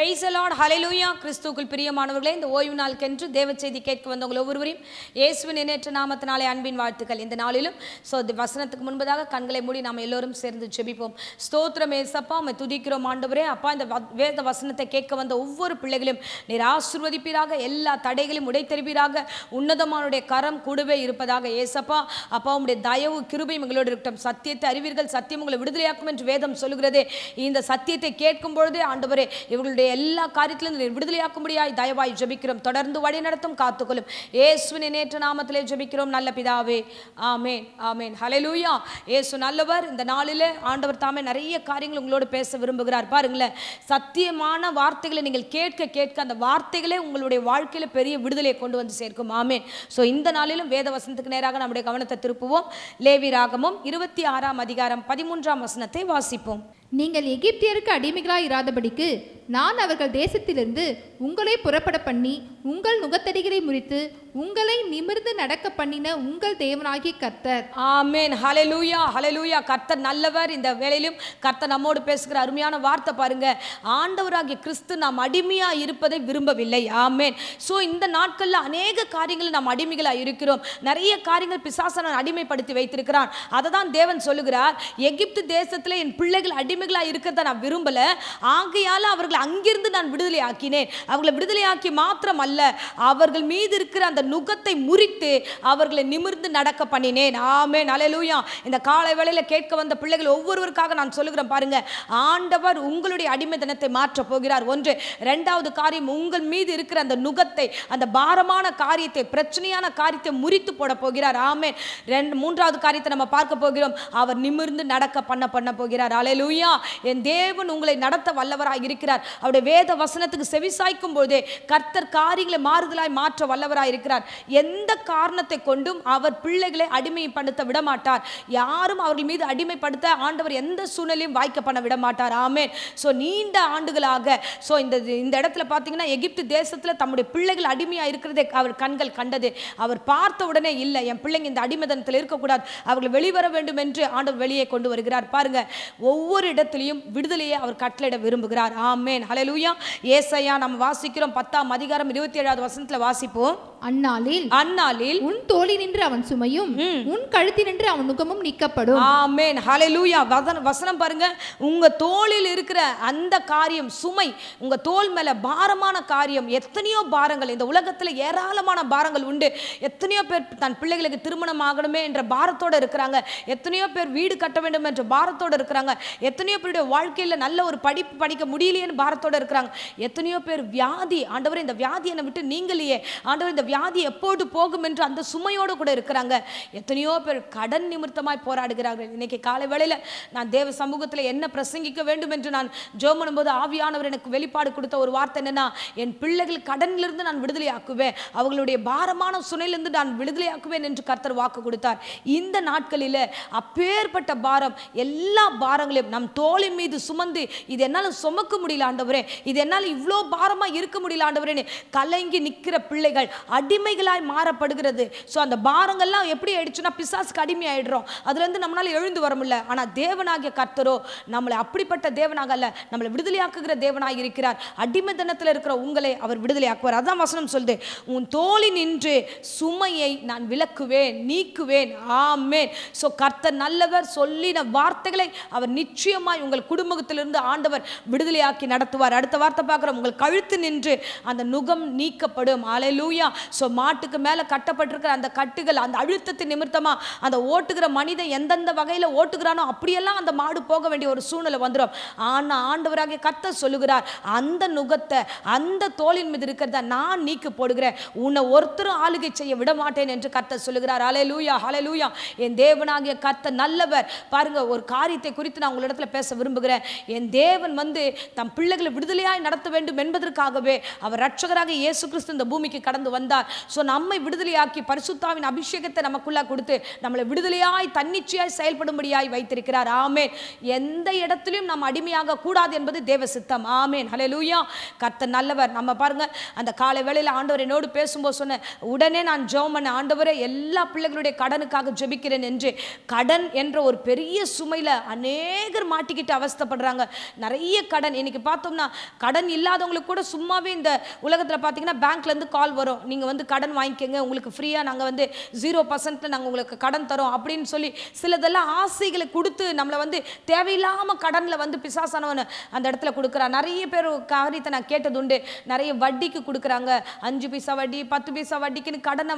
Praise the Lord, ஹல்லேலூயா. கிறிஸ்துவுக்குள் பிரியமானவர்களே, இந்த ஓய்வு நாளுக்கென்று தேவ செய்தி கேட்க வந்தவங்க ஒவ்வொருவரையும் இயேசுவின் எண்ணற்ற நாமத்தினாலே அன்பின் வாழ்த்துக்கள். இந்த நாளிலும் வசனத்துக்கு முன்பதாக கண்களை மூடி நாம் எல்லோரும் சேர்ந்து ஜெபிப்போம். ஸ்தோத்திரம் ஏசப்பா, உம்மை துதிக்கிறோம் ஆண்டவரே. அப்பா, இந்த வேத வசனத்தை கேட்க வந்த ஒவ்வொரு பிள்ளைகளையும் நீர் ஆசீர்வதிப்பீராக, எல்லா தடைகளையும் உடைத்தெறிவீராக, உன்னதமானுடைய கரம் கூடவே இருப்பதாக ஏசப்பா. அப்பா, உம்முடைய தயவு கிருபையும் எங்களோடு இருக்கட்டும். சத்தியத்தை அறிவீர்கள், சத்தியம் உங்களை விடுதலையாக்கும் என்று வேதம் சொல்லுகிறதே. இந்த சத்தியத்தை கேட்கும் பொழுதே ஆண்டவரே, இவர்களுடைய எல்லா காரியத்திலும் விடுதலையாக்கும்படியாய் தயவாய் ஜெபிக்கிறோம். தொடர்ந்து வழி நடத்தும், காத்துக்கொள்ளும். இயேசுவின் நேற்று நாமத்திலே ஜெபிக்கிறோம் நல்ல பிதாவே, ஆமேன் ஆமேன். ஹல்லேலூயா. இயேசு நல்லவர். இந்த நாளிலே ஆண்டவர் தாமே நிறைய காரியங்கள் உங்களோடு பேச விரும்புகிறார். பாருங்களேன், சத்தியமான வார்த்தைகளை நீங்கள் கேட்க கேட்க அந்த வார்த்தைகளே உங்களுடைய வாழ்க்கையில பெரிய விடுதலையை கொண்டு வந்து சேர்க்கும். ஆமேன். ஸோ இந்த நாளிலும் வேத வசனத்துக்கு நேராக நம்முடைய கவனத்தை திருப்புவோம். லேவியராகமம் 26ஆம் அதிகாரம் 13ஆம் வசனத்தை வாசிப்போம். நீங்கள் எகிப்தியருக்கு அடிமைகளாய் இராதபடிக்கு நான் அவர்கள் தேசத்திலிருந்து உங்களை புறப்பட பண்ணி உங்கள் நுகத்தடிகளை முறித்து உங்களை நிமிர்ந்து நடக்க பண்ணின உங்கள் தேவனாகிய கர்த்தர். ஆமென். ஹல்லேலூயா ஹல்லேலூயா. கர்த்தர் நல்லவர். இந்த வேளையிலும் கர்த்தர் நம்மோடு பேசுகிற அருமையான வார்த்தை பாருங்க. ஆண்டவராகிய கிறிஸ்து நாம் அடிமையா இருப்பதை விரும்பவில்லை. ஆமென். ஸோ இந்த நாட்களில் அநேக காரியங்கள் நாம் அடிமைகளாக இருக்கிறோம். நிறைய காரியங்கள் பிசாசனை அடிமைப்படுத்தி வைத்திருக்கிறான். அதை தான் தேவன் சொல்லுகிறார், எகிப்து தேசத்தில் என் பிள்ளைகள் அடிமைகளாக இருக்கிறத நான் விரும்பல, ஆகையால் அவர்கள் அங்கிருந்து நான் விடுதலை ஆக்கினேன். அவர்களை விடுதலை ஆக்கி மாத்திரம் அல்ல, அவர்கள் மீது இருக்கிற அந்த நுகத்தை முறித்து அவர்களை நிமிர்ந்து நடக்க பண்ணினேன். ஆமென். ஹல்லேலூயா. இந்த காலை வேளையில கேட்க வந்த பிள்ளைகள் ஒவ்வொருவருக்காக நான் சொல்லுகிறேன் பாருங்க. ஆண்டவர் உங்களுடைய அடிமைத்தனத்தை மாற்ற போகிறார். ஒன்று. இரண்டாவது காரியம், உங்கள் மீது இருக்கிற அந்த நுகத்தை, அந்த பாரமான காரியத்தை, பிரச்சனையான காரியத்தை முறித்து போட போகிறார். ஆமென். மூன்றாவது காரியத்தை நம்ம பார்க்க போகிறோம், அவர் நிமிர்ந்து நடக்க பண்ண போகிறார். ஹல்லேலூயா. என் தேவன் உங்களை நடத்த வல்லவராய் இருக்கிறார். அவருடைய வேத வசனத்துக்கு செவிசாய்க்கும் போதே கர்த்தர் காரியங்களை மாறுதலாய் மாற்ற வல்லவராய் இருக்கிறார். எந்த காரணத்தை கொண்டும் அவர் பிள்ளைகளை அடிமைப்படுத்த விடமாட்டார். யாரும் அவர்கள் மீது அடிமைப்படுத்த ஆண்டவர் எந்த சூழ்நிலையும் வாய்க்க பண்ண விடமாட்டார். ஆமென். ஸோ நீண்ட ஆண்டுகளாக இந்த இடத்துல பார்த்தீங்கன்னா, எகிப்து தேசத்தில் தம்முடைய பிள்ளைகள் அடிமையா இருக்கிறதை அவர் கண்கள் கண்டது. அவர் பார்த்த உடனே இல்லை, என் பிள்ளைங்க இந்த அடிமைத்தனத்தில் இருக்கக்கூடாது, அவர்கள் வெளிவர வேண்டும் என்று ஆண்டவர் வெளியே கொண்டு வருகிறார். பாருங்க, ஒவ்வொரு இடத்திலையும் விடுதலையை அவர் கட்டளையிட விரும்புகிறார். ஆமென். ஹல்லேலூயா. ஏசாயா நம்ம வாசிக்கிறோம் 10ஆம் அதிகாரம் 27வது வசனத்துல வாசிப்போம். அந்நாளில் உன் தோளில் நின்று அவன் சுமையும் உன் கழுத்தில் நின்று அவன் நுகமும் நீக்கப்படும். ஆமென். ஹல்லேலூயா. வசனம் பாருங்க, உங்க தோளில் இருக்கிற அந்த காரியம், சுமை, உங்க தோள் மேல பாரமான காரியம், எத்தனையோ பாரங்கள் இந்த உலகத்துல ஏராளமான பாரங்கள் உண்டு. எத்தனையோ பேர் தன் பிள்ளைகளுக்கு திருமணம் ஆகணுமே என்ற பாரத்தோட இருக்கிறாங்க. எத்தனையோ பேர் வீடு கட்ட வேண்டும் என்ற பாரத்தோட இருக்கிறாங்க. எத்தனையோ பேருடைய வாழ்க்கையில நல்ல ஒரு படிப்பு படிக்க முடியலையேன்னு பாரத்தோட இருக்கிறாங்க. எத்தனையோ பேர் வியாதி, ஆண்டவர் இந்த வியாதி என்னை விட்டு நீங்களையே, ஆண்டவர் இந்த வியாதி எப்போது போகும் என்று அந்த சுமையோடு கூட இருக்கிறாங்க. எத்தனையோ பேர் கடன் நிமித்தமாய் போராடுகிறார்கள். இன்னைக்கு காலை வேளையில நான் தேவ சமூகத்தில் என்ன பிரசங்கிக்க வேண்டும் என்று நான் ஜெபம் பண்ணும்போது ஆவியானவர் எனக்கு வெளிப்பாடு கொடுத்த ஒரு வார்த்தை என்னன்னா, என் பிள்ளைகள் கடனிலிருந்து நான் விடுதலை ஆக்குவேன், அவர்களுடைய பாரமான சுமையிலிருந்து நான் விடுதலை ஆக்குவேன் என்று கர்த்தர் வாக்கு கொடுத்தார். இந்த நாட்களில் அப்பேற்பட்ட பாரம், எல்லா பாரங்களையும் நம் தோளின் மீது சுமந்து, இது என்னால் சுமக்க முடியல ஆண்டவரே, இது என்னால் இவ்வளோ பாரமாக இருக்க முடியல ஆண்டவரே கலங்கி நிற்கிற பிள்ளைகள் அடிமைகளாய் மாறப்படுகிறது. ஸோ அந்த பாரங்கள்லாம் எப்படி ஆயிடுச்சுன்னா, பிசாசுக்கு அடிமை ஆயிடுறோம். அதுலேருந்து நம்மளால எழுந்து வர முடியல. ஆனால் தேவனாகிய கர்த்தரோ நம்மளை அப்படிப்பட்ட தேவனாக அல்ல, நம்மளை விடுதலையாக்குகிற தேவனாக இருக்கிறார். அடிமைத்தனத்தில் இருக்கிற உங்களை அவர் விடுதலையாக்குவார். அதான் வசனம் சொல்லுது, உன் தோளில் நின்று சுமையை நான் விலக்குவேன், நீக்குவேன். ஆமென். ஸோ கர்த்தர் நல்லவர். சொல்லின வார்த்தைகளை அவர் நிச்சயமாய் உங்கள் குடும்பத்திலிருந்து ஆண்டவர் விடுதலையாக்கி நடத்துவார். அடுத்த வார்த்தை பார்க்குறோம், உங்கள் கழுத்து நின்று அந்த நுகம் நீக்கப்படும். ஹல்லேலூயா. ஸோ மாட்டுக்கு மேலே கட்டப்பட்டிருக்கிற அந்த கட்டுகள், அந்த அழுத்தத்தின் நிமித்தமா அந்த ஓட்டுகிற மனிதன் எந்தெந்த வகையில் ஓட்டுகிறானோ அப்படியெல்லாம் அந்த மாடு போக வேண்டிய ஒரு சூழ்நிலை வந்துடும். ஆனால் ஆண்டவராகிய கர்த்தர் சொல்லுகிறார், அந்த நுகத்தை, அந்த தோளின் மீது இருக்கிறத நான் நீக்கி போடுகிறேன், உன்னை ஒருத்தரும் ஆளுகை செய்ய விட மாட்டேன் என்று கர்த்தர் சொல்லுகிறார். ஹல்லேலூயா ஹல்லேலூயா. என் தேவனாகிய கர்த்தர் நல்லவர். பாருங்க, ஒரு காரியத்தை குறித்து நான் உங்களிடத்துல பேச விரும்புகிறேன். என் தேவன் தம் பிள்ளைகளை விடுதலையாய் நடத்த வேண்டும் என்பதற்காகவே அவர் இரட்சகராக இயேசு கிறிஸ்து இந்த பூமிக்கு கடந்து வந்தார். வைத்திருக்கிறார். ஸோ நம்மை விடுதலையாக்கி பரிசுத்தாவின் அபிஷேகத்தை நமக்குள்ள கொடுத்து நம்மளை விடுதலையாய் தன்னிச்சையாய் செயல்படும்படியாய் வைத்திருக்கிறார். ஆமென். எந்த இடத்திலும் நாம் அடிமையாக கூடாது என்பது தேவ சித்தம். ஆமென். ஹல்லேலூயா. கர்த்தர் நல்லவர். நம்ம பாருங்க, அந்த காலை வேளையில் ஆண்டவர் என்னோடு பேசும்போது சொன்ன உடனே நான் ஜெபம் பண்ண, ஆண்டவரே எல்லா பிள்ளைகளுடைய கடனுக்காக ஜெபிக்கிறேன் என்று. கடன் என்ற ஒரு பெரிய சுமையில் அநேகர் மாட்டிக்கிட்டு அவஸ்தைப்படுறாங்க. நிறைய கடன். இன்னைக்கு பார்த்தோம்னா கடன் இல்லாதவங்களுக்கு கூட சும்மாவே இந்த உலகத்தில் பார்த்தீங்கன்னா பேங்க்லேருந்து கால் வரும், நீங்கள் வந்து கடன் வாங்கிக்கோங்க, உங்களுக்கு ஃப்ரீயாக நாங்கள் வந்து 0% நாங்கள் உங்களுக்கு கடன் தரோம் அப்படின்னு சொல்லி சிலதெல்லாம் ஆசைகளை கொடுத்து நம்மளை வந்து தேவையில்லாமல் கடனில் வந்து பிசாசானவன் அந்த இடத்துல கொடுக்குறான். நிறைய பேர் காரியத்தை நான் கேட்டது உண்டு. நிறைய வட்டிக்கு கொடுக்குறாங்க, 5 பைசா வட்டி 10 பைசா வட்டிக்குன்னு கடனை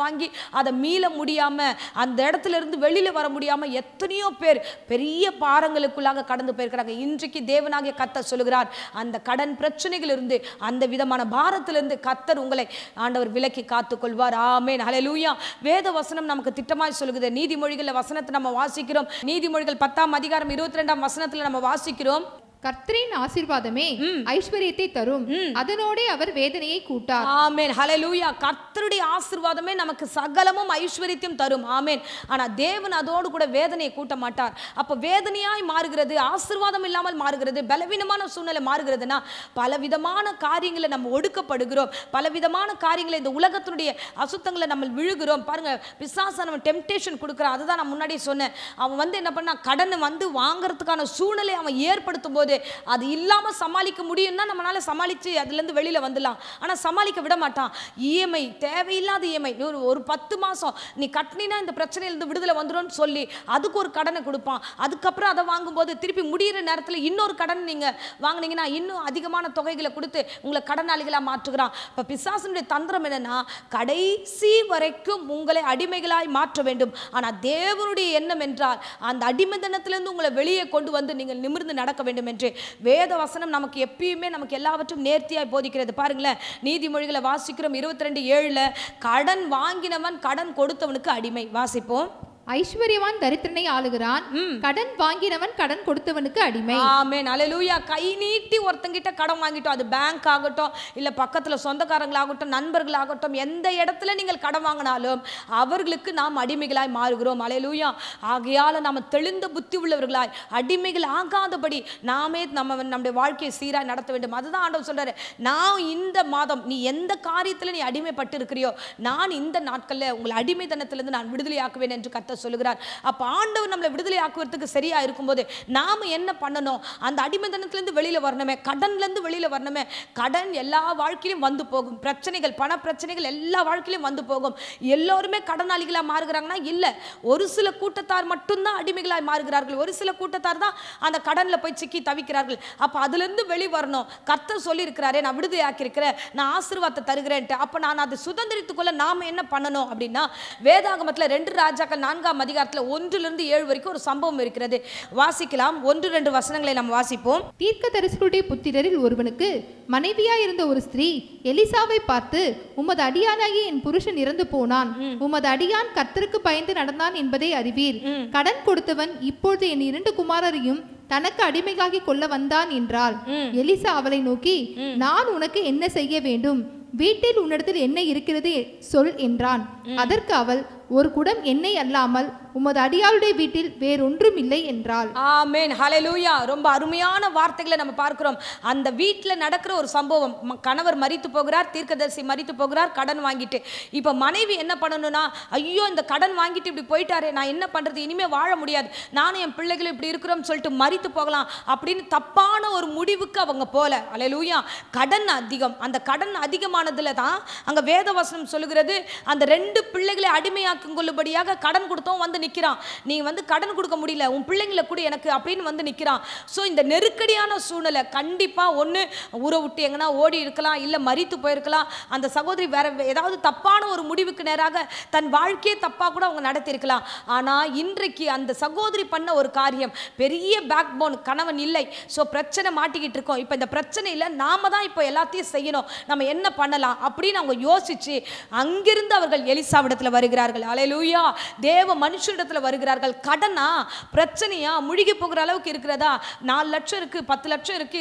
வாங்கி அதை மீள முடியாமல் அந்த இடத்துல இருந்து வெளியில் வர முடியாமல் எத்தனையோ பேர் பெரிய பாரங்களுக்குள்ளாக கடந்து போயிருக்கிறாங்க. இன்றைக்கு தேவனாகிய கர்த்தர் சொல்லுகிறார், அந்த கடன் பிரச்சனைகளிலிருந்து, அந்த விதமான பாரத்திலிருந்து கர்த்தர் உங்களை ஆண்டவர் விலக்கி காத்துக்கொள்வார். ஆமென். ஹல்லேலூயா. வேத வசனம் நமக்கு திட்டமாய் சொல்லுகிறது. நீதிமொழிகள் வசனத்தை நம்ம வாசிக்கிறோம். நீதிமொழிகள் 10ஆம் அதிகாரம் 22ஆம் வசனத்தில் நம்ம வாசிக்கிறோம், கர்த்தரின் ஆசீர்வாதமே ஐஸ்வரியத்தை தரும், அதனோடே அவர் வேதனையை கூட்டார். ஆமென். ஹல்லேலூயா. கர்த்தருடைய ஆசீர்வாதமே நமக்கு சகலமும் ஐஸ்வரியத்தையும் தரும். ஆமென். ஆனா தேவன் அதோடு கூட வேதனையை கூட்ட மாட்டார். அப்ப வேதனையாய் மாறுகிறது, ஆசீர்வாதம் இல்லாமல் மாறுகிறது, பலவீனமான சூழ்நிலை மாறுகிறதுனா பலவிதமான காரியங்களை நம்ம ஒடுக்கப்படுகிறோம், பலவிதமான காரியங்களை இந்த உலகத்தினுடைய அசுத்தங்களை நம்ம விழுகிறோம். பாருங்க, பிசாசானவன் டெம்டேஷன் கொடுக்குறான். அதுதான் நான் முன்னாடி சொன்னேன். அவன் வந்து என்ன பண்ணா, கடன் வந்து வாங்குறதுக்கான சூழ்நிலை அவன் ஏற்படுத்தும் போது அது இல்லாம சமாளிக்க முடியும்னா நம்மளால சமாளிச்சு அதுல இருந்து வெளியில வந்துடலாம். ஆனா சமாளிக்க விட மாட்டான். இஎம்ஐ, தேவையில்லாத இஎம்ஐ, ஒரு 10 மாசம் நீ கட்டினா இந்த பிரச்சனையிலிருந்து விடுதலை வந்துடும் சொல்லி அதுக்கு ஒரு கடனை கொடுப்பான். அதுக்கப்புறம் அதை வாங்கும்போது திருப்பி முடிகிற நேரத்தில் இன்னொரு கடன் நீங்க வாங்கினீங்கன்னா இன்னும் அதிகமான தொகைகளை கொடுத்து உங்களை கடனாளிகளாக மாற்றுகிறான். இப்போ பிசாசனுடைய தந்திரம் என்னன்னா, கடைசி வரைக்கும் உங்களை அடிமைகளாய் மாற்ற வேண்டும். ஆனால் தேவனுடைய எண்ணம் என்றால் அந்த அடிமைத்தனத்திலிருந்து உங்களை வெளியே கொண்டு வந்து நீங்கள் நிமிர்ந்து நடக்க வேண்டும் என்று வேத வசனம் நமக்கு எப்பயுமே நமக்கு எல்லாவற்றும் நேர்த்தியாய் போதிக்கிறது. பாருங்களேன், நீதிமொழிகளை வாசிக்கிறோம் 22:7, கடன் வாங்கினவன் கடன் கொடுத்தவனுக்கு அடிமை. வாசிப்போம். ஐஸ்வர்யவான் தரித்திரனை ஆளுகிறான், கடன் வாங்கினவன் கடன் கொடுத்தவனுக்கு அடிமை. ஆமென். அல்லேலூயா. கை நீட்டி ஒருத்தங்கிட்ட கடன் வாங்கிட்டோம், அது பேங்க் ஆகட்டும், இல்ல பக்கத்துல சொந்தக்காரங்களாகட்டும், நண்பர்களாகட்டும், எந்த இடத்துல நீங்கள் கடன் வாங்கினாலும் அவர்களுக்கு நாம் அடிமைகளாய் மாறுகிறோம். அல்லேலூயா. ஆகையால நாம தெளிந்த புத்தி உள்ளவர்களாய் அடிமைகள் ஆகாதபடி நாமே நம்முடைய வாழ்க்கையை சீராய் நடத்த வேண்டும். அதுதான் ஆண்டவர் சொல்றாரு, நான் இந்த மாதம் நீ எந்த காரியத்துல நீ அடிமைப்பட்டு இருக்கிறியோ நான் இந்த நாட்கள்ல உங்களை அடிமைத்தனத்திலிருந்து நான் விடுதலையாக்குவேன் என்று கர்த்தர் சொல்லுகிறார். அப்ப ஆண்டவர் நம்மளை விடுதலை ஆக்குவதற்கு சரியா இருக்கும்போது நாம என்ன பண்ணணும்? அந்த அடிமைத்தனத்திலிருந்து வெளியில வரணுமே, கடன்ல இருந்து வெளியில வரணுமே. கடன் எல்லா வாழ்க்கையிலும் வந்து போகும். பிரச்சனைகள், பண பிரச்சனைகள் எல்லா வாழ்க்கையிலும் வந்து போகும். எல்லோருமே கடனாளிகளா மாறுகிறாங்கன்னா இல்ல, ஒரு சில கூட்டத்தார் மட்டும்தான் அடிமைகளாய் மாறுகிறார்கள். ஒரு சில கூட்டத்தார் தான் அந்த கடன்ல போய் சிக்கி தவிக்கிறார்கள். அப்ப அதுல இருந்து வெளி வரணும். கர்த்தர் சொல்லி இருக்கிறாரே, நான் விடுதலை ஆக்கி இருக்கிறேன், நான் ஆசீர்வாதத்தை தருகிறேன். அப்ப நான் அதை சுதந்திரித்துக்கொள்ள நாம என்ன பண்ணணும் அப்படின்னா, வேதாகமத்துல 2 ராஜாக்கள் 4ஆம் அதிகாரத்தில் 1-7 வரைக்கும் ஒரு சம்பவம் இருக்கிறது. வாசிக்கலாம். 1-2 வசனங்களை நாம் வாசிப்போம். தீர்க்கதரிசிகளுடைய புத்திரரில் ஒருவனுக்கு மனைவியா இருந்த ஒரு ஸ்திரீ எலிசாவை பார்த்து, உமது அடியானாகி என் புருஷன் இறந்து போனான், உமது அடியான் கர்த்தருக்கு பயந்து நடந்தான் என்பதை அறிவீர். கடன் கொடுத்தவன் இப்பொழுது என் 2 குமாரரையும் தனக்கு அடிமையாகி கொள்ள வந்தான் என்றாள். எலிசா அவளை நோக்கி, நான் உனக்கு என்ன செய்ய வேண்டும்? வீட்டில் உன்னிடத்தில் என்ன இருக்கிறது சொல் என்றான். அதற்கு அவள், ஒரு குடம் எண்ணெய் அல்லாமல் உமது அடியாளுடைய வீட்டில் வேறொன்றும் இல்லை என்றாள். ஆமென். ஹல்லேலூயா. ரொம்ப அருமையான வார்த்தைகளை நம்ம பார்க்கிறோம். அந்த வீட்டில் நடக்கிற ஒரு சம்பவம். கணவர் மரித்து போகிறார், தீர்க்கதரிசி மரித்து போகிறார், கடன் வாங்கிட்டு. இப்போ மனைவி என்ன பண்ணணும்னா, ஐயோ இந்த கடன் வாங்கிட்டு இப்படி போயிட்டாரே, நான் என்ன பண்றது, இனிமே வாழ முடியாது, நானும் என் பிள்ளைகளும் இப்படி இருக்கிறோம் சொல்லிட்டு மரித்து போகலாம் அப்படின்னு தப்பான ஒரு முடிவுக்கு அவங்க போல. ஹல்லேலூயா. கடன் அதிகம். அந்த கடன் அதிகமானதுல தான் அங்க வேதவசனம் சொல்லுகிறது, அந்த 2 பிள்ளைகளை அடிமையாக்கி கொள்ளும்படியாக கடன் கொடுத்தோம் வந்து நிற்கிறான். நீ வந்து கடன் கொடுக்க முடியல, உன் பிள்ளைங்களை கூட எனக்கு அப்படின்னு வந்து நிற்கிறான். ஸோ இந்த நெருக்கடியான சூழ்நிலை கண்டிப்பாக ஒன்று ஊரை விட்டு எங்கன்னா ஓடி இருக்கலாம், இல்லை மரித்து போயிருக்கலாம். அந்த சகோதரி வேற ஏதாவது தப்பான ஒரு முடிவுக்கு நேராக தன் வாழ்க்கையே தப்பாக கூட அவங்க நடத்தியிருக்கலாம். ஆனால் இன்றைக்கு அந்த சகோதரி பண்ண ஒரு காரியம் பெரிய பேக் போன், கணவன் இல்லை, ஸோ பிரச்சனை மாட்டிக்கிட்டு இருக்கோம். இப்போ இந்த பிரச்சனையில் நாம தான் இப்போ எல்லாத்தையும் செய்யணும், நம்ம என்ன பண்ணலாம் அப்படின்னு அவங்க யோசிச்சு அங்கிருந்து அவர்கள் எலிசாவிடத்தில் வருகிறார்கள். ஹல்லேலூயா. தேவ மனுஷரிடத்துல வருகிறார்கள். கடனா பிரச்சனையா முழுகி போகிற அளவுக்கு இருக்கிறதா? 4 லட்சம் இருக்கு, 10 லட்சம் இருக்கு,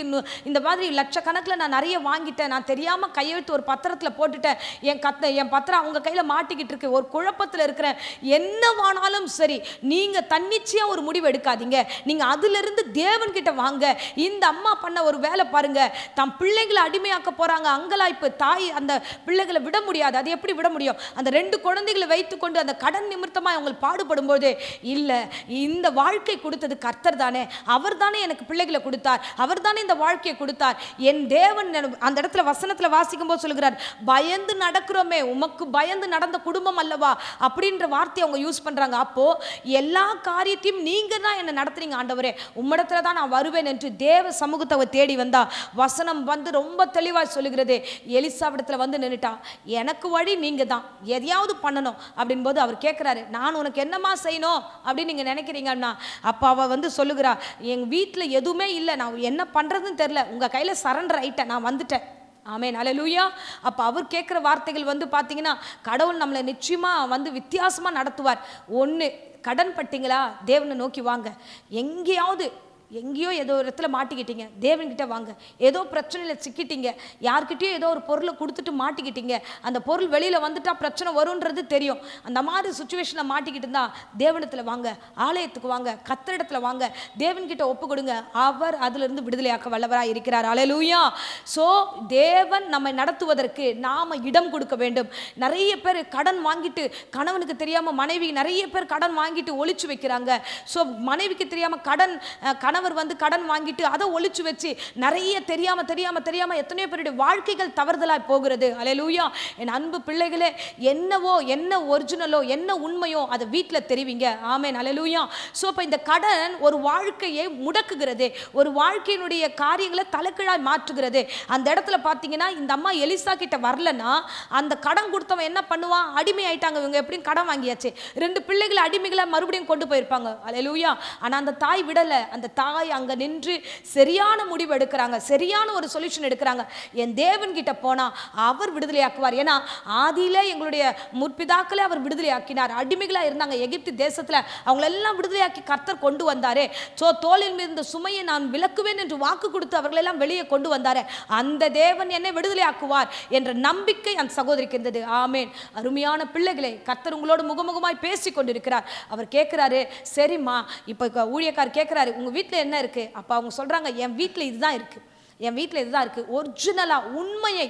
இந்த மாதிரி லட்சக்கணக்கில் நான் நிறைய வாங்கிட்டேன், நான் தெரியாம கையெழுத்து ஒரு பத்திரத்தில் போட்டுட்டேன், என் பத்திரம் அவங்க கையில் மாட்டிக்கிட்டு இருக்கு, ஒரு குழப்பத்தில் இருக்கிறேன். என்னவானாலும் சரி, நீங்க தன்னிச்சையா ஒரு முடிவு எடுக்காதீங்க. நீங்க அதிலிருந்து தேவன் கிட்ட வாங்க. இந்த அம்மா பண்ண ஒரு வேலை பாருங்க. தம் பிள்ளைகளை அடிமையாக்க போறாங்க. அங்கலாய்ப்பு. தாய் அந்த பிள்ளைகளை விட முடியாது. அது எப்படி விட முடியும்? அந்த 2 குழந்தைகளை வைத்துக்கொண்டு அந்த கடன் நிமித்தமாக அவங்க பாடுபடும் போது, இல்ல இந்த வாழ்க்கை கொடுத்தது கர்த்தர் தானே, அவர் தானே எனக்கு பிள்ளைகளை கொடுத்தார், அவர் தானே இந்த வாழ்க்கையை கொடுத்தார். என் தேவன் அந்த இடத்துல வசனத்துல வாசிக்கும் போது சொல்லுகிறார், பயந்து நடக்கிறோமே, உமக்கு பயந்து நடந்த குடும்பம் அல்லவா அப்படின்ற வார்த்தையை அவங்க யூஸ் பண்றாங்க. அப்போ எல்லா காரியத்தையும் நீங்க தான் என்ன நடத்துறீங்க ஆண்டவரே, உம்மிடத்துல தான் நான் வருவேன் என்று தேவ சமூகத்தை தேடி வந்தா. வசனம் வந்து ரொம்ப தெளிவாக சொல்லுகிறது. எலிசாவிடத்துல வந்து நின்னுட்டா, எனக்கு வழி நீங்க தான், எதையாவது பண்ணணும் அப்படின் போது அவர் கேட்கிறாரு, நான் உனக்கு என்னமா செய்யணும் அப்படின்னு நீங்க நினைக்கிறீங்கன்னா, அப்ப அவ வந்து சொல்லுகிறா, எங்க வீட்டுல எதுவுமே இல்லை, நான் என்ன பண்றதுன்னு தெரியல, உங்க கையில சரண்டர் ஆயிட்டேன், நான் வந்துட்டேன். ஆமென், ஹல்லேலூயா. அப்ப அவர் கேட்கிற வார்த்தைகள் வந்து பாத்தீங்கன்னா, கடவுள் நம்மளை நிச்சயமா வந்து வித்தியாசமா நடத்துவார். ஒண்ணு, கடன் பட்டீங்களா, தேவனை நோக்கி வாங்க. எங்கேயோ ஏதோ ஒரு இடத்துல மாட்டிக்கிட்டீங்க, தேவன்கிட்ட வாங்க. ஏதோ பிரச்சனையில் சிக்கிட்டீங்க, யார்கிட்டயோ ஏதோ ஒரு பொருளை கொடுத்துட்டு மாட்டிக்கிட்டீங்க, அந்த பொருள் வெளியில் வந்துட்டா பிரச்சனை வரும்ன்றது தெரியும். அந்த மாதிரி சுச்சுவேஷனில் மாட்டிக்கிட்டு இருந்தா தேவனத்தில் வாங்க, ஆலயத்துக்கு வாங்க, கர்த்தரிடத்துல வாங்க, தேவன்கிட்ட ஒப்பு கொடுங்க. அவர் அதிலிருந்து விடுதலையாக்க வல்லவராக இருக்கிறார். ஹல்லேலூயா. ஸோ தேவன் நம்மை நடத்துவதற்கு நாம இடம் கொடுக்க வேண்டும். நிறைய பேர் கடன் வாங்கிட்டு, கணவனுக்கு தெரியாமல் மனைவி நிறைய பேர் கடன் வாங்கிட்டு ஒளிச்சு வைக்கிறாங்க. ஸோ மனைவிக்கு தெரியாமல் கணவர் வந்து கடன் வாங்கிட்டு அதை ஒளிச்சு வச்சு நிறைய தெரியாம எத்தனையோ பேருடைய வாழ்க்கைகள் தவறுதலாய் போகிறது. ஹல்லேலூயா. என் அன்பு பிள்ளைகளே, என்ன ஒரிஜினலோ என்ன உண்மையோ அதை வீட்டில் தெரிவிங்க. ஆமென், ஹல்லேலூயா. ஸோ இப்போ இந்த கடன் ஒரு வாழ்க்கையை முடக்குகிறது, ஒரு வாழ்க்கையினுடைய காரியங்களை தலைக்கீழாய் மாற்றுகிறது. அந்த இடத்துல பார்த்தீங்கன்னா, இந்த அம்மா எலிசா கிட்ட வரலன்னா அந்த கடன் கொடுத்தவன் என்ன பண்ணுவான்? அடிமை ஆயிட்டாங்க. இவங்க எப்படியும் கடன் வாங்கியாச்சு, 2 பிள்ளைகளை அடிமைகளை மறுபடியும் கொண்டு போயிருப்பாங்க. ஹல்லேலூயா. ஆனால் அந்த தாய் விடலை. அந்த தாய் அங்க நின்று சரியான முடிவு எடுக்கிறாங்க, சரியான ஒரு சொல்யூஷன் எடுக்கிறாங்க. என் தேவன் கிட்ட போனா அவர் விடுதலையாக்குவார். ஏன்னா ஆதியிலே எங்களுடைய முற்பிதாக்களே அவர் விடுதலையாக்கினார். அடிமைகளா இருந்தாங்க எகிப்து தேசத்துல, அவங்களெல்லாம் விடுதலையாக்கி கர்த்தர் கொண்டு வந்தாரே. சோ தோளில் இருந்த சுமையை நான் விலக்குவேன் என்று வாக்கு கொடுத்து அவர்களெல்லாம் வெளியே கொண்டு வந்தாரே. அந்த தேவன் என்னை விடுதலையாக்குவார் என்ற நம்பிக்கை அந்த சகோதரிக்கு இருந்தது. ஆமேன். அருமையான பிள்ளைகளே, கர்த்தர் உங்களோடு முகமுகமாய் பேசி கொண்டிருக்கிறார். அவர் கேட்கிறாரு, சரிம்மா, இப்போ ஊழியக்கார் கேட்கிறாரு, உங்க வீட்டில் என்ன இருக்கு? அப்ப அவங்க சொல்றாங்க, என் வீட்டில் இதுதான் இருக்கு, என் வீட்டில் இதுதான் இருக்கு. ஒரிஜினலா உண்மையை.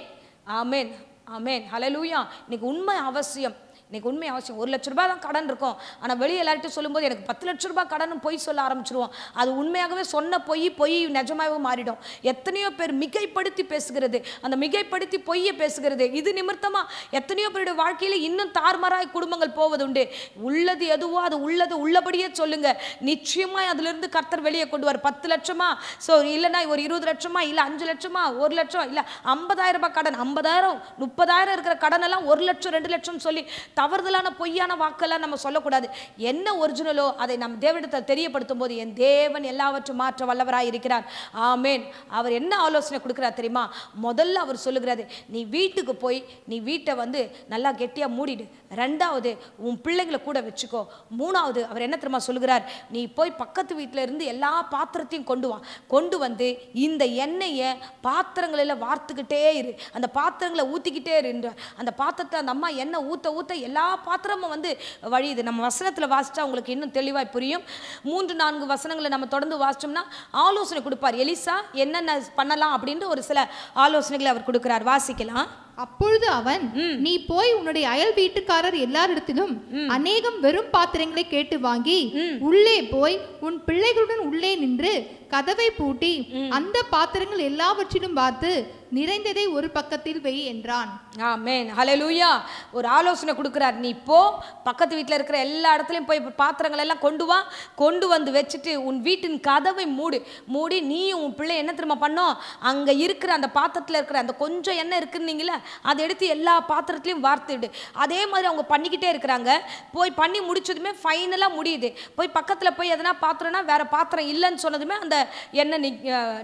ஆமேன், ஆமேன், ஹல்லேலூயா. இன்னைக்கு உண்மை அவசியம். இன்னைக்கு உண்மை அவசியம். 1 லட்ச ரூபாய் தான் கடன் இருக்கும், ஆனால் வெளியே எல்லார்ட்டும் சொல்லும்போது எனக்கு 10 லட்ச ரூபாய் கடன் பொய் சொல்ல ஆரம்பிச்சிருவோம். அது உண்மையாகவே சொன்ன பொய் நிஜமாகவே மாறிடும். எத்தனையோ பேர் மிகைப்படுத்தி பேசுகிறது, அந்த மிகைப்படுத்தி பொய்யை பேசுகிறது. இது நிமித்தமா எத்தனையோ பேருடைய வாழ்க்கையில் இன்னும் தார்மாராய் குடும்பங்கள் போவது உண்டு. உள்ளது எதுவோ அது உள்ளபடியே சொல்லுங்க, நிச்சயமாய் அதிலிருந்து கர்த்தர் வெளியே கொண்டு வர. 10 லட்சமா, ஸோ இல்லைன்னா ஒரு 20 லட்சமா, இல்லை 5 லட்சமா, 1 லட்சம், இல்லை 50,000 ரூபாய் கடன், 50,000 30,000 இருக்கிற கடன் எல்லாம் 1 லட்சம் 2 லட்சம் சொல்லி தவறுதலான பொய்யான வாக்கெல்லாம் நம்ம சொல்லக்கூடாது. என்ன ஒரிஜினலோ அதை நம் தேவனிடத்தில் தெரியப்படுத்தும் போது என் தேவன் எல்லாவற்றும் மாற்ற வல்லவராய் இருக்கிறார். ஆமேன். அவர் என்ன ஆலோசனை கொடுக்கிறார் தெரியுமா? முதல்ல அவர் சொல்லுகிறாரு, நீ வீட்டுக்கு போய் நீ வீட்டை வந்து நல்லா கெட்டியா மூடிடு. 2வது உன் பிள்ளைங்களை கூட வச்சுக்கோ. 3வது அவர் என்ன தெரியுமா சொல்லுகிறார்? நீ போய் பக்கத்து வீட்டில் இருந்து எல்லா பாத்திரத்தையும் கொண்டு வந்து இந்த எண்ணெயை பாத்திரங்களில் வார்த்துக்கிட்டே இரு, அந்த பாத்திரங்களை ஊற்றிக்கிட்டே இரு. அந்த பாத்திரத்தை அந்த அம்மா எண்ணெய் ஊற்ற எல்லா பாத்திரமும் வந்து வழியுது. நம்ம வசனத்தில் வாசிச்சா உங்களுக்கு இன்னும் தெளிவாய் புரியும். 3-4 வசனங்களை நம்ம தொடர்ந்து வாசிச்சோம்னா ஆலோசனை கொடுப்பார். எலிசா என்னென்ன பண்ணலாம் அப்படின்ற ஒரு சில ஆலோசனைகளை அவர் கொடுக்கிறார். வாசிக்கலாம். அப்பொழுது அவன், நீ போய் உன்னுடைய அயல் வீட்டுக்காரர் எல்லாரிடத்திலும் அநேகம் வெறும் பாத்திரங்களை கேட்டு வாங்கி உள்ளே போய் உன் பிள்ளைகளுடன் உள்ளே நின்று கதவை பூட்டி அந்த பாத்திரங்கள் எல்லாவற்றிலும் பார்த்து நிறைந்ததை ஒரு பக்கத்தில் வை என்றான். ஆமென், ஹல்லேலூயா. ஒரு ஆலோசனை கொடுக்கிறார். நீ போ, பக்கத்து வீட்டில் இருக்கிற எல்லா இடத்துலையும் போய் பாத்திரங்கள் எல்லாம் கொண்டு வந்து வச்சுட்டு உன் வீட்டின் கதவை மூடி நீயும் உன் பிள்ளை என்ன திரும்ப பண்ணோம், அங்கே இருக்கிற அந்த பாத்திரத்தில் இருக்கிற அந்த கொஞ்சம் எண்ணெய் இருக்குன்னீங்களே அதை எடுத்து எல்லா பாத்திரத்துலையும் வார்த்துடு. அதே மாதிரி அவங்க பண்ணிக்கிட்டே இருக்கிறாங்க. போய் பண்ணி முடிச்சதுமே ஃபைனலாக முடியுது. போய் பக்கத்தில் போய் எதனா பாத்திரம்னா வேற பாத்திரம் இல்லைன்னு சொன்னதுமே அந்த எண்ணெய்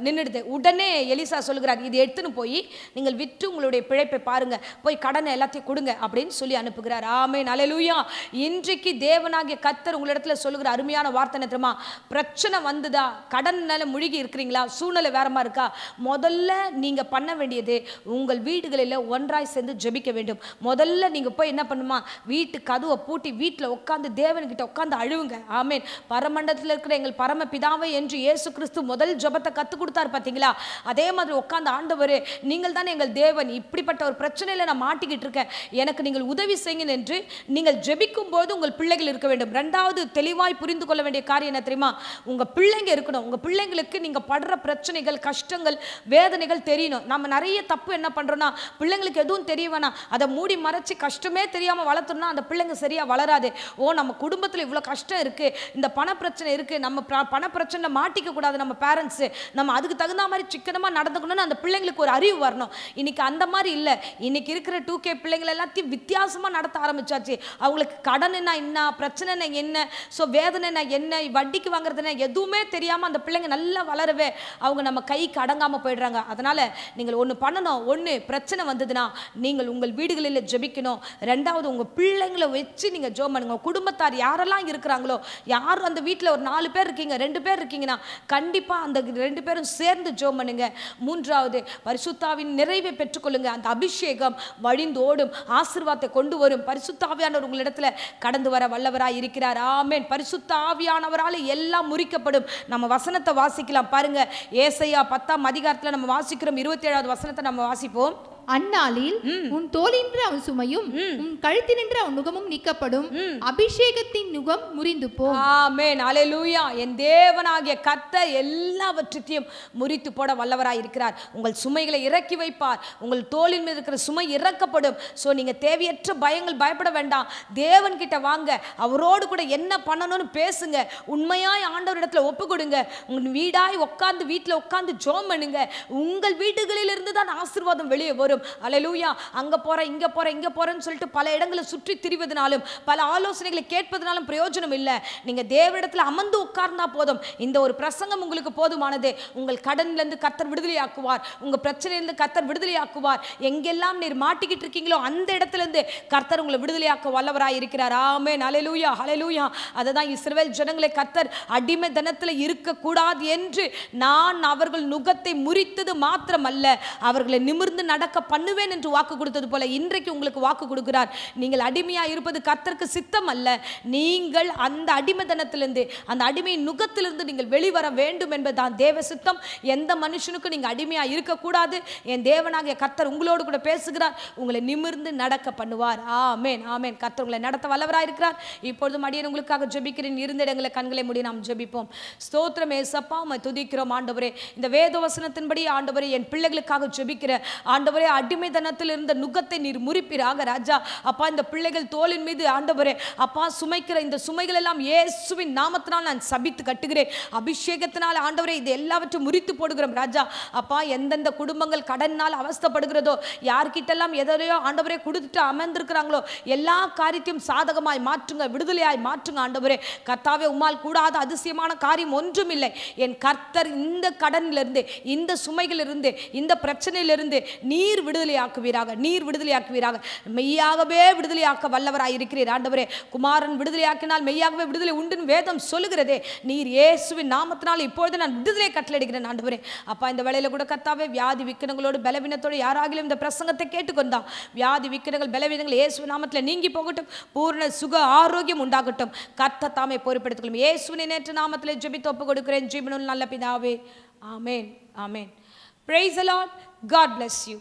நின்றுடுது. உடனே எலிசா சொல்லுகிறார், இது எடுத்துன்னு போய் நீங்கள் விற்று உங்களுடைய பிழைப்பை பாருங்க, போய் கடனை எல்லாத்தையும் கொடுங்க அப்படின்னு சொல்லி அனுப்புகிறார். ஆமென், அல்லேலூயா. இன்றைக்கு தேவனாகிய கர்த்தர் உங்களிடத்துல சொல்லுகிற அருமையான வார்த்தை என்ன தெரியுமா? பிரச்சனை வந்துதா, கடன்னால முழுகி இருக்கிறீங்களா, சூழ்நிலை வேறமா இருக்கா, முதல்ல நீங்க பண்ண வேண்டியது உங்கள் வீடுகளில் ஒன்றாய் சேர்ந்து ஜெபிக்க வேண்டும். முதல்ல நீங்க போய் என்ன பண்ணுமா, வீட்டு கதவை பூட்டி வீட்டில் உட்காந்து தேவன்கிட்ட உட்காந்து அழுவுங்க. ஆமென். பரமண்டலத்தில் இருக்கிற எங்கள் பரம பிதாவை என்று இயேசு கிறிஸ்து முதல் ஜெபத்தை கற்றுக் கொடுத்தார் பார்த்தீங்களா? அதே மாதிரி உட்காந்து, ஆண்டவரே நீங்கள் தானே எங்கள் தேவன், இப்படிப்பட்ட ஒரு பிரச்சனையில் நான் மாட்டிக்கிட்டு இருக்கேன், எனக்கு நீங்கள் உதவி செய்யுங்க என்று நீங்கள் ஜெபிக்கும் போது உங்கள் பிள்ளைகள் இருக்க வேண்டும். ரெண்டாவது தெளிவாய் புரிந்து கொள்ள வேண்டிய காரியம் என்ன தெரியுமா? உங்க பிள்ளைங்க இருக்கணும். உங்க பிள்ளைங்களுக்கு நீங்க படுற பிரச்சனைகள், கஷ்டங்கள், வேதனைகள் தெரியணும். நம்ம நிறைய தப்பு என்ன பண்றோம்னா, பிள்ளைங்களுக்கு எதுவும் தெரிய வேணாம், அதை மூடி மறைச்சு கஷ்டமே தெரியாம வளர்த்தோம்னா அந்த பிள்ளைங்க சரியா வளராது. ஓ, நம்ம குடும்பத்தில் இவ்வளோ கஷ்டம் இருக்கு, இந்த பண பிரச்சனை இருக்கு, நம்ம பண பிரச்சனை மாட்டிக்க கூடாது, நம்ம பேரண்ட்ஸ் நம்ம அதுக்கு தகுந்த மாதிரி சிக்கனமா நடந்துக்கணும்னு அந்த பிள்ளைங்களுக்கு ஒரு அறிவு வரணும். இன்னைக்கு அந்த மாதிரி இல்லை. இன்னைக்கு இருக்கிற 2K பிள்ளைங்களை எல்லாத்தையும் வித்தியாசமா நடத்த ஆரம்பிச்சாச்சு. அவங்களுக்கு கடன்னா என்ன, பிரச்சனை என்ன, ஸோ வேதனை என்ன, வட்டிக்கு வாங்குறதுன்னா எதுவுமே தெரியாம அந்த பிள்ளைங்க நல்லா வளரவே அவங்க நம்ம கைக்கு அடங்காம போயிடுறாங்க. அதனால நீங்கள் ஒன்று பண்ணணும். ஒன்று, பிரச்சனை வந்ததுன்னா நீங்கள் உங்கள் வீடுகளில் ஜெபிக்கணும். ரெண்டாவது, உங்க பிள்ளைங்களை வச்சு நீங்க ஜெபம் பண்ணுங்க. குடும்பத்தார் யாரெல்லாம் இருக்கிறாங்களோ, யார் அந்த வீட்டில் ஒரு 4 பேர் இருக்கீங்க, 2 பேர் இருக்கீங்கன்னா கண்டிப்பா அந்த 2 பேரும் சேர்ந்து ஜெபம் பண்ணுங்க. மூன்றாவது, பரிசுத்தாவின் நிறைவை பெற்றுக்கொள்ளுங்க. அந்த அபிஷேகம் வழிந்தோடும் ஆசீர்வாதத்தை கொண்டு வரும். பரிசுத்த ஆவியானவர் உங்களிடத்துல கடந்து வர வல்லவராய் இருக்கிறார். ஆமென். பரிசுத்த ஆவியானவரால் எல்லாம் முறிக்கப்படும். நம்ம வசனத்தை வாசிக்கலாம் பாருங்க. ஏசாயா 10ஆம் அதிகாரத்துல நம்ம வாசிக்கிறோம். 27வது வசனத்தை நம்ம வாசிப்போம். அந்நாளில் உன் தோளின்று அவன் சுமையும் உன் கழுத்தினின்று அவன் நுகமும் நீக்கப்படும், அபிஷேகத்தின் நுகம் முறிந்து போ. ஆமென், அல்லேலூயா. என் தேவனாகிய கர்த்தர் எல்லாவற்றையும் முறித்து போட வல்லவராய் இருக்கிறார். உங்கள் சுமைகளை இறக்கி வைப்பார். உங்கள் தோளின் மீது இருக்கிற சுமை இறக்கப்படும். ஸோ நீங்க தேவையற்ற பயங்கள் பயப்பட வேண்டாம். தேவன் கிட்ட வாங்க, அவரோடு கூட என்ன பண்ணணும்னு பேசுங்க. உண்மையாய் ஆண்டவரிடத்துல ஒப்பு கொடுங்க. உங்கள் வீடாய் உட்கார்ந்து வீட்டில் உட்கார்ந்து ஜெபம் பண்ணுங்க. உங்கள் வீடுகளிலிருந்து தான் ஆசீர்வாதம் வெளியே வரும். அல்லேலூயா. அங்க போறேன், இங்க போறேன், இங்க போறேன்னு சொல்லிட்டு பல இடங்களை சுற்றி திரிவதனாலும் பல ஆலோசனைகளை கேட்பதனாலும் பிரயோஜனம் இல்லை. நீங்க தேவனிடத்துல அமர்ந்து உட்கார்ந்தா போதும். இந்த ஒரு பிரசங்கம் உங்களுக்கு போதுமானது. உங்கள் கடனிலிருந்து கர்த்தர் விடுதலையாக்குவார். உங்க பிரச்சனையிலிருந்து கர்த்தர் விடுதலையாக்குவார். எங்கெல்லாம் நீர் மாட்டிக்கிட்டு இருக்கீங்களோ அந்த இடத்துல இருந்து கர்த்தர் உங்களை விடுதலையாக்க வல்லவராய் இருக்கிறார். ஆமென், அல்லேலூயா, அல்லேலூயா. அததான் இஸ்ரவேல் ஜனங்களை கர்த்தர் அடிமை தனத்தில் இருக்கக்கூடாது என்று நான் அவர்கள் நுகத்தை முறித்தது மாத்திரமல்ல, அவர்களை நிமிர்ந்து நடக்க பண்ணுவேன் என்று வாக்கு கொடுத்தது போல இன்றைக்கு உங்களுக்கு வாக்கு கொடுக்கிறார். நீங்கள் அடிமையா இருப்பது கர்த்தருக்கு சித்தம் அல்ல. நீங்கள் அந்த அடிமைத்தனத்திலிருந்து, அந்த அடிமையின் நுகத்திலிருந்து நீங்கள் வெளிவர வேண்டும் என்பதுதான் தேவ சித்தம். எந்த மனுஷனுக்கும் நீங்க அடிமையா இருக்கக்கூடாது. என் தேவனாகிய கர்த்தர் உங்களோடு கூட பேசுகிறார். உங்களை நிமிர்ந்து நடக்க பண்ணுவார். ஆமென், ஆமென். கர்த்தர் உங்களை நடத்த வல்லவராய் இருக்கிறார். இப்பொழுதும் அடியேன் உங்களுக்காக ஜெபிக்கிறேன். இருந்த இடங்களை கண்களை மூடி நாம் ஜெபிப்போம். ஸ்தோத்திரம் ஏசப்பா, உம்மை துதிக்கிறோம் ஆண்டவரே. இந்த வேத வசனத்தின்படி ஆண்டவரே என் பிள்ளைகளுக்காக ஜெபிக்கிற ஆண்டவரே, அடிமைத்தனத்தில் இருந்த நுகத்தை நீர் முறிப்பீராக ராஜா. அப்பா, இந்த பிள்ளைகள் தோளின் மீது ஆண்டவரே அப்பா சுமைக்கிற இந்த சுமைகள் எல்லாம் இயேசுவின் நாமத்தினால் நான் சபித்து கட்டுகிறேன். அபிஷேகத்தினால் ஆண்டவரே இது எல்லாவற்றையும் முறித்து போடுகிறோம் ராஜா. அப்பா, எந்தெந்த குடும்பங்கள் கடனால் அவஸ்தைப்படுகிறதோ, யார்கிட்டெல்லாம் எதையோ ஆண்டவரே கொடுத்துட்டு அமர்ந்திருக்கிறாங்களோ, எல்லா காரியத்தையும் சாதகமாய் மாற்றுங்க, விடுதலையாய் மாற்றுங்க ஆண்டவரே. கர்த்தாவே, உம்மால் கூடாத அதிசயமான காரியம் ஒன்றும் இல்லை. என் கர்த்தர் இந்த கடனிலிருந்து, இந்த சுமைகளிலிருந்து, இந்த பிரச்சனையிலிருந்து நீர் விடுதலையாக்குவீராக, நீர் விடுதலையாக்குவீராக. மெய்யாகவே விடுதலையாக்க வல்லவராய் இருக்கிறீர் ஆண்டவரே. குமாரன் விடுதலையாக்கினால் மெய்யாகவே விடுதலை உண்டுன்னு வேதம் சொல்லுகிறதே. நீர் இயேசுவின் நாமத்தினால் இப்பொழுது நான் விடுதலை கட்டளையிடுகிறேன் ஆண்டவரே. அப்பா, இந்த வேளையில கூட கர்த்தாவே வியாதி விக்கிரங்களோடு பலவீனத்தோடு யாராகிலும் இந்த பிரசங்கத்தை கேட்டுக்கொண்டா, வியாதி விக்கிரங்கள் பலவீனங்கள் இயேசுவின் நாமத்தில் நீங்கி போகட்டும். பூர்ண சுக ஆரோக்கியம் உண்டாகட்டும். கர்த்தர் தாமே பொறுப்பெடுத்துக் கொள்ளும். இயேசுவின் நேற்று நாமத்தில் ஜெபித்து ஒப்பு கொடுக்கிறேன் ஜீவனுள்ள நல்ல பிதாவே. ஆமென், ஆமென். Praise the Lord. God bless you.